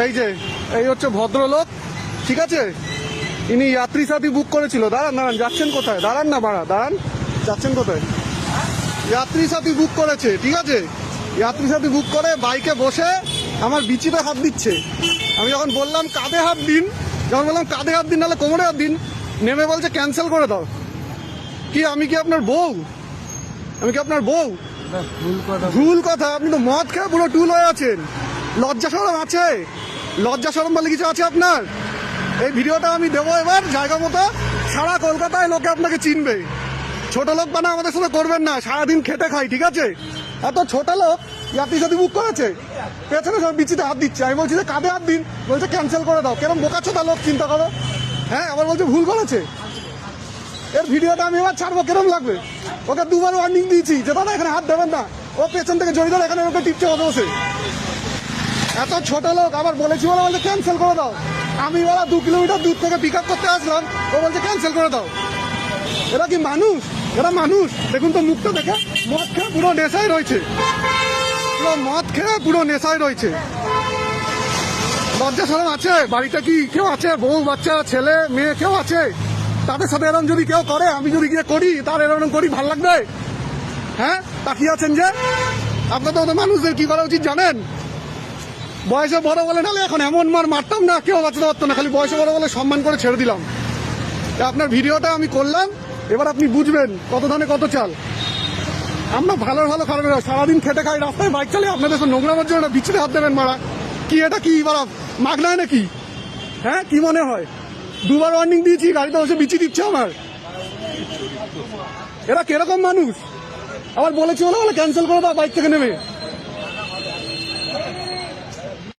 এই যে এই হচ্ছে ভদ্রলোক, ঠিক আছে? ইনি যাত্রী সাথী বুক করেছিল। দাঁড়ান দাঁড়ান, যাচ্ছেন কোথায়? দাঁড়ান না বাড়া, দাঁড়ান, যাচ্ছেন কোথায়? যাত্রী সাথী বুক করেছে, ঠিক আছে? যাত্রী সাথী বুক করে বাইকে বসে আমার বিচিতে হাত দিচ্ছে। আমি যখন বললাম কাঁধে হাত দিন, যখন বললাম কাঁধে হাত দিন নাহলে কোমরে হাত দিন, নেমে বলছে ক্যান্সেল করে দাও। কি আমি কি আপনার বউ? আমি কি আপনার বউ? ভুল কথা। আপনি তো মদ খেয়ে পুরো টুল হয়ে আছেন। লজ্জা শরম আছে? লজ্জা শরম বলে কিছু আছে আপনার? এই ভিডিওটা আমি দেবো এবার জায়গা মতো, সারা কলকাতায় লোকে আপনাকে চিনবে। ছোট লোক বানা আমাদের সাথে করবেন না, সারাদিন খেটে খাই, ঠিক আছে? এত ছোট লোক যাত্রী সাথী বুক করেছে, পেছনে সব বিচিতে হাত দিচ্ছে। আমি বলছি যে কাঁধে হাত দিন, বলছে ক্যান্সেল করে দাও। কেরম বোকাচ্ছোটা লোক, চিন্তা করো। হ্যাঁ, আবার বলছে ভুল করেছে। এর ভিডিওটা আমি এবার ছাড়বো, কেরম লাগবে? ওকে দুবার ওয়ার্নিং দিয়েছি যে দাদা এখানে হাত দেবেন না। ও পেছন থেকে জড়িয়ে ধরে এখানে ওকে টিপছে বসে। এত ছোট লোক, আবার বলেছি বলে বলছে ক্যান্সেল করে দাও। আমি ওরা 2 কিলোমিটার দূর থেকে পিক আপ করতে আসলাম, ও বলছে ক্যান্সেল করে দাও। এরা কি মানুষ? এরা মানুষ? দেখুন তো মুখটা দেখে, মদ খেয়ে পুরো নেশায় রয়েছে, পুরো মদ খেয়ে পুরো নেশায় রয়েছে। লজ্জা শরম আছে? বাড়িতে কি কেউ আছে? বউ বাচ্চা ছেলে মেয়ে কেউ আছে? তাদের সাথে এরকম যদি কেউ করে, আমি যদি গিয়ে করি, তার এরকম করি ভাল লাগবে? হ্যাঁ, তাকিয়ে আছেন যে? আপনার তো ওদের মানুষদের কি করা উচিত জানেন? বয়সে বড় বলে নাহলে এখন এমন মারতাম না, কেউ বাঁচাতে পারতো না। খালি বয়সে বড় বলে সম্মান করে ছেড়ে দিলাম। আপনার ভিডিওটা আমি করলাম, এবার আপনি বুঝবেন কত ধানে কত চাল। আমরা ভালো ভালো খারাপের সারাদিন খেটে খাই, রাস্তায় বাইক চালিয়ে আপনাদের নোংরামের জন্য বিচিতে হাত দেবেন মারা। কি এটা কি বাড়া মাগনায় নাকি? হ্যাঁ, কি মনে হয়? দুবার ওয়ার্নিং দিয়েছি, গাড়িতে বসে বিচি দিচ্ছে আমার। এরা কিরকম মানুষ? আবার বলেছি বলে ক্যান্সেল করে দাও বাইক থেকে নেমে।